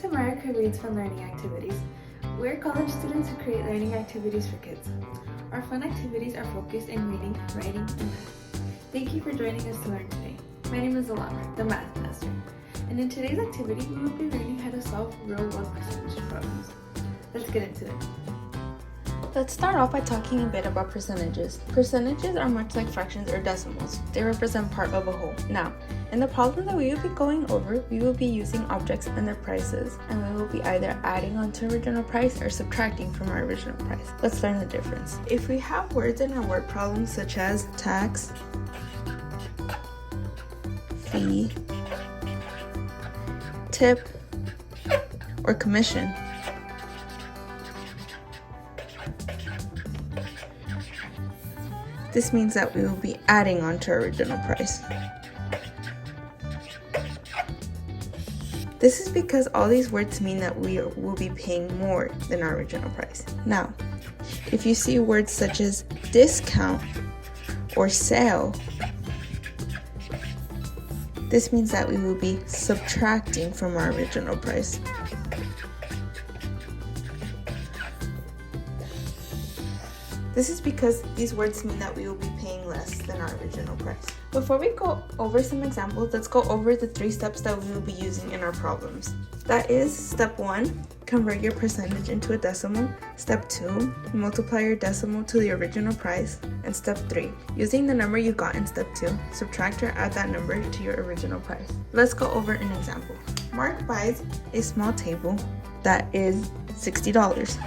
to America Reads Fun Learning Activities. We're college students who create learning activities for kids. Our fun activities are focused in reading, writing, and math. Thank you for joining us to learn today. My name is Alana, the Math Master. And in today's activity, we will be learning how to solve real-world percentage problems. Let's get into it. Let's start off by talking a bit about percentages. Percentages are much like fractions or decimals. They represent part of a whole. Now, in the problem that we will be going over, we will be using objects and their prices, and we will be either adding on to original price or subtracting from our original price. Let's learn the difference. If we have words in our word problem such as tax, fee, tip, or commission, this means that we will be adding on to our original price. This is because all these words mean that we will be paying more than our original price. Now, if you see words such as discount or sale, this means that we will be subtracting from our original price. This is because these words mean that we will be paying less than our original price. Before we go over some examples, let's go over the 3 steps that we will be using in our problems. That is, step 1, convert your percentage into a decimal. Step 2, multiply your decimal to the original price. And step 3, using the number you got in step 2, subtract or add that number to your original price. Let's go over an example. Mark buys a small table that is $60.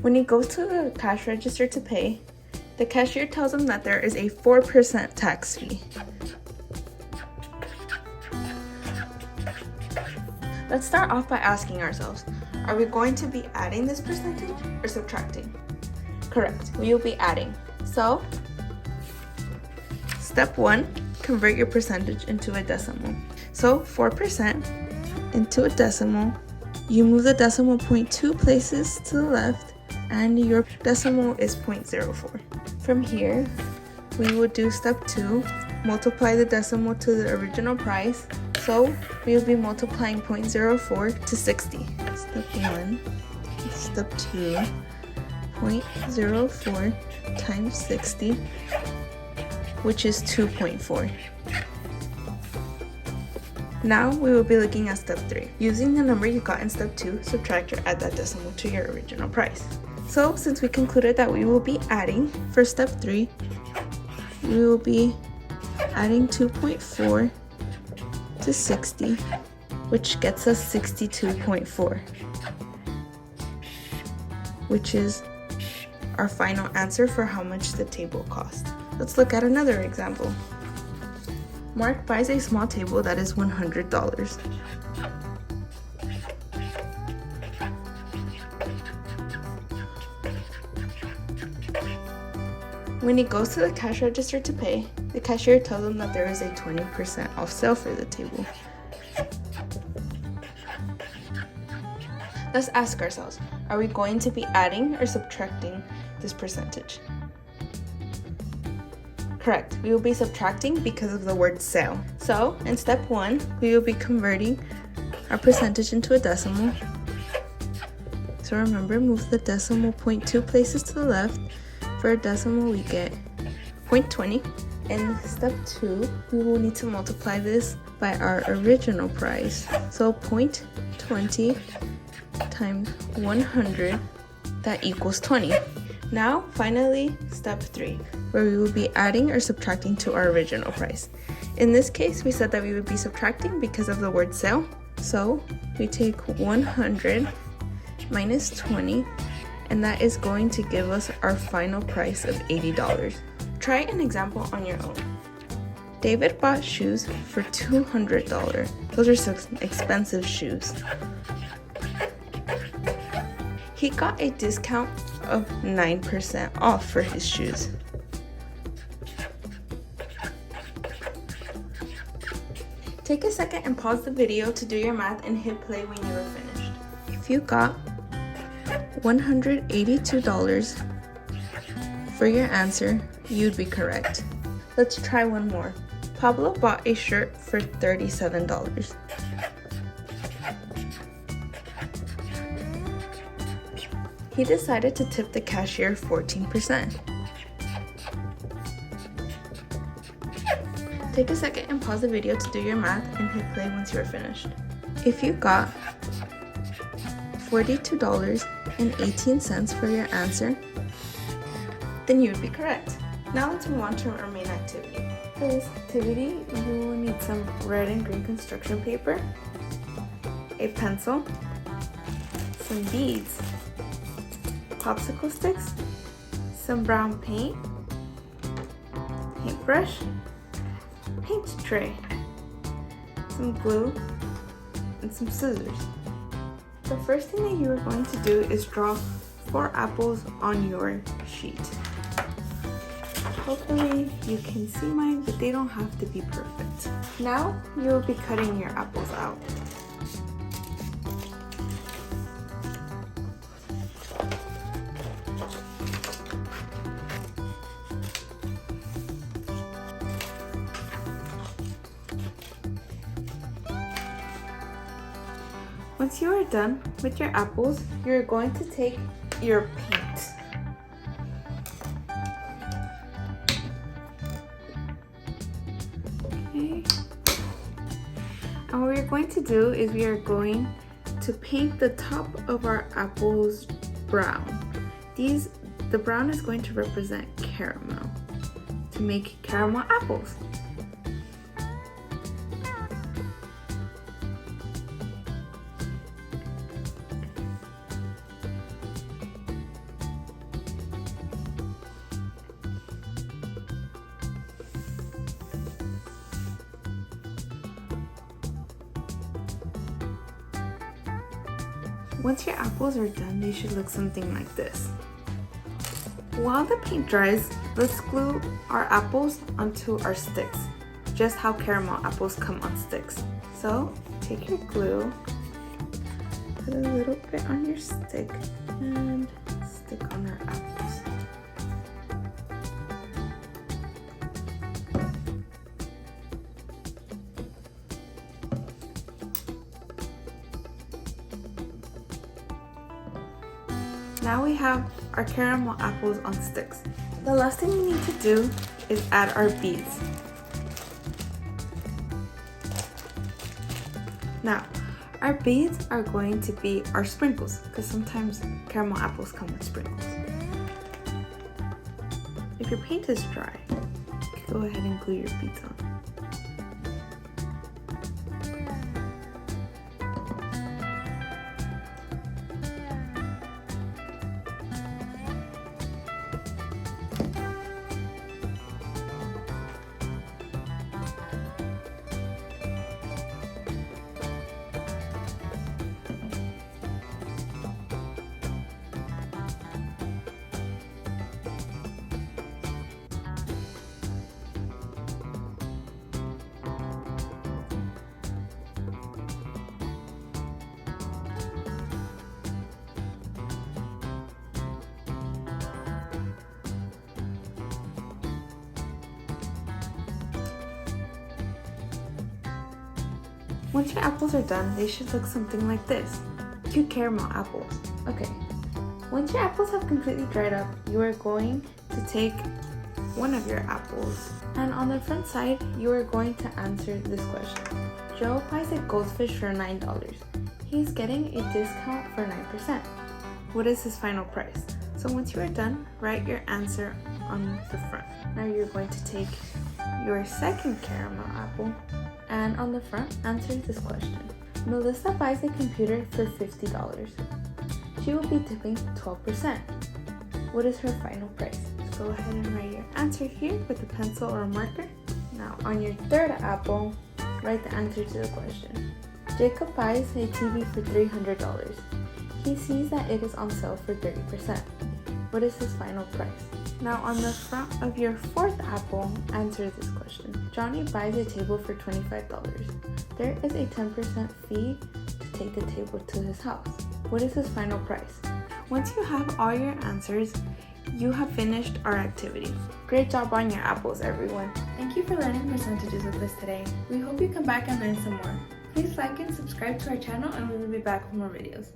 When he goes to the cash register to pay, the cashier tells him that there is a 4% tax fee. Let's start off by asking ourselves, are we going to be adding this percentage or subtracting? Correct, we will be adding. So, step 1, convert your percentage into a decimal. So, 4% into a decimal, you move the decimal point 2 places to the left, and your decimal is 0.04. From here, we will do step 2, multiply the decimal to the original price. So we will be multiplying 0.04 to 60. Step 1, step 2, 0.04 times 60, which is 2.4. Now we will be looking at step 3. Using the number you got in step 2, subtract or add that decimal to your original price. So since we concluded that we will be adding, for step 3, we will be adding 2.4 to 60, which gets us 62.4, which is our final answer for how much the table cost. Let's look at another example. Mark buys a small table that is $100. When he goes to the cash register to pay, the cashier tells him that there is a 20% off sale for the table. Let's ask ourselves, are we going to be adding or subtracting this percentage? Correct, we will be subtracting because of the word sale. So, in step 1, we will be converting our percentage into a decimal. So remember, move the decimal point 2 places to the left. For a decimal, we get 0.20. In step 2, we will need to multiply this by our original price. So 0.20 times 100, that equals 20. Now, finally, step 3, where we will be adding or subtracting to our original price. In this case, we said that we would be subtracting because of the word sale. So we take 100 minus 20, and that is going to give us our final price of $80. Try an example on your own. David bought shoes for $200. Those are some expensive shoes. He got a discount of 9% off for his shoes. Take a second and pause the video to do your math and hit play when you are finished. If you got $182 for your answer, you'd be correct. Let's try one more. Pablo bought a shirt for $37. He decided to tip the cashier 14%. Take a second and pause the video to do your math and hit play once you are finished. If you got $42.18 for your answer, then you would be correct. Now let's move on to our main activity. For this activity, you will need some red and green construction paper, a pencil, some beads, popsicle sticks, some brown paint, paintbrush, paint tray, some glue, and some scissors. The first thing that you are going to do is draw 4 apples on your sheet. Hopefully you can see mine, but they don't have to be perfect. Now you will be cutting your apples out. Once you are done with your apples, you're going to take your paint. Okay. And what we're going to do is we are going to paint the top of our apples brown. The brown is going to represent caramel, to make caramel apples. Once your apples are done, they should look something like this. While the paint dries, let's glue our apples onto our sticks, just how caramel apples come on sticks. So take your glue, put a little bit on your stick, and stick on our apples. Now we have our caramel apples on sticks. The last thing we need to do is add our beads. Now, our beads are going to be our sprinkles, because sometimes caramel apples come with sprinkles. If your paint is dry, you can go ahead and glue your beads on. Once your apples are done, they should look something like this. Cute caramel apples. Okay, once your apples have completely dried up, you are going to take one of your apples, and on the front side, you are going to answer this question. Joe buys a goldfish for $9. He's getting a discount for 9%. What is his final price? So once you are done, write your answer on the front. Now you're going to take your second caramel apple, and on the front, answer this question. Melissa buys a computer for $50. She will be tipping 12%. What is her final price? So go ahead and write your answer here with a pencil or a marker. Now on your third apple, write the answer to the question. Jacob buys a TV for $300. He sees that it is on sale for 30%. What is his final price? Now on the front of your fourth apple, answer this question. Johnny buys a table for $25. There is a 10% fee to take the table to his house. What is his final price? Once you have all your answers, You have finished our activity. Great job on your apples, everyone. Thank you for learning percentages with us today. We hope you come back and learn some more. Please like and subscribe to our channel, and we will be back with more videos.